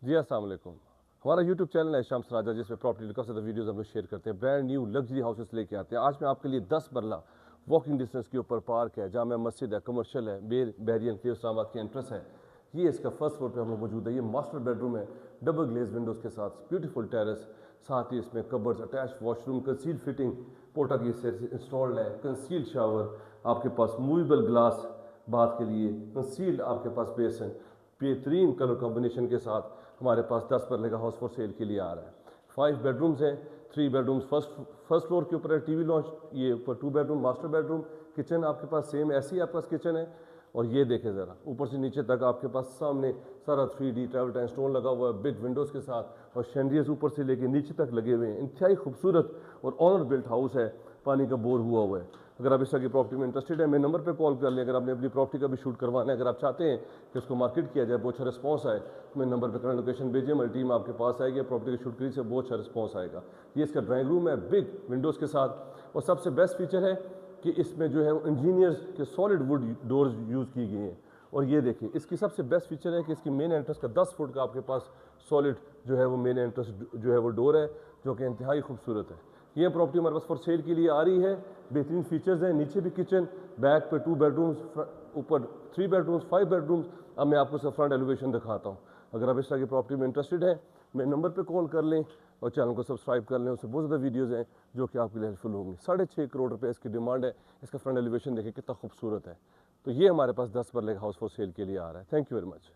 जी अस्सलाम वालेकुम। हमारा यूट्यूब चैनल है शम्स राजा, जिसमें प्रॉपर्टी का ज़्यादा वीडियोस हम लोग शेयर करते हैं। ब्रांड न्यू लग्जरी हाउसेस लेके आते हैं। आज मैं आपके लिए 10 मरला वॉकिंग डिस्टेंस के ऊपर पार्क है, जामा मस्जिद है, कमर्शियल है, बैरियन के इस्लामाबाद की एंट्रेंस है। ये इसका फर्स्ट फ्लोर पे हम लोग मौजूद है। ये मास्टर बेडरूम है, डबल ग्लेज विंडोज़ के साथ, ब्यूटीफुल टेरेस, साथ ही इसमें cupboards, attach washroom, conceal fitting पोर्टा की इंस्टॉल्ड है, कंसील्ड शावर, आपके पास मूवेबल ग्लास बाथ के लिए, कंसील्ड आपके पास बेसन, बेहतरीन कलर कॉम्बिनेशन के साथ हमारे पास 10 मरले का हाउस फॉर सेल के लिए आ रहा है। 5 बेडरूम्स हैं, 3 बेडरूम्स फर्स्ट फ्लोर के ऊपर है, टीवी लॉन्च, ये ऊपर 2 बेडरूम मास्टर बेडरूम, किचन आपके पास सेम ऐसी आपके पास किचन है। और ये देखें ज़रा, ऊपर से नीचे तक आपके पास सामने सारा 3D ट्रैवल टाइम स्टोन लगा हुआ है, बिग विंडोज़ के साथ, और शैंडियर्स ऊपर से लेके नीचे तक लगे हुए हैं। इंतहाई खूबसूरत और ऑनर बिल्ट हाउस है, पानी का बोर हुआ हुआ है। अगर आप इस तरह की प्रॉपर्टी में इंटरेस्टेड है, मेरे नंबर पे कॉल कर लें। अगर आपने अपनी प्रॉपर्टी का भी शूट करवाना है, अगर आप चाहते हैं कि उसको मार्केट किया जाए, बहुत अच्छा रिस्पॉन्स आए, तो मेरे नंबर पे करंट लोकेशन भेजिए, हमारी टीम आपके पास आएगी, प्रॉपर्टी की शूट करी से बहुत अच्छा रिस्पॉन्स आएगा। ये इसका ड्राइंग रूम है, बिग विंडोज़ के साथ, और सबसे बेस्ट फीचर है कि इसमें जो है इंजीनियर्स के सॉलिड वुड डोर्स यूज़ की गई हैं। और ये देखिए, इसकी सबसे बेस्ट फीचर है कि इसकी मेन एंट्रेंस का 10 फुट का आपके पास सॉलिड जो है वो मेन एंट्रेंस जो है वो डोर है, जो कि इंतहाई खूबसूरत है। ये प्रॉपर्टी हमारे पास फॉर सेल के लिए आ रही है। बेहतरीन फीचर्स हैं, नीचे भी किचन, बैक पे 2 बेडरूम्स, ऊपर 3 बेडरूम्स, 5 बेडरूम्स। अब मैं आपको सब फ्रंट एलिवेशन दिखाता हूँ। अगर आप इस तरह की प्रॉपर्टी में इंटरेस्टेड हैं, मेरे नंबर पे कॉल कर लें और चैनल को सब्सक्राइब कर लें। उससे बहुत ज़्यादा वीडियोज़ हैं जो कि आपके लिए हेल्पफुल होंगी। 6.5 करोड़ रुपये इसकी डिमांड है। इसका फ्रंट एलिवेशन देखिए कितना खूबसूरत है। तो ये हमारे पास 10 मरले का हाउस फॉर सेल के लिए आ रहा है। Thank you very much.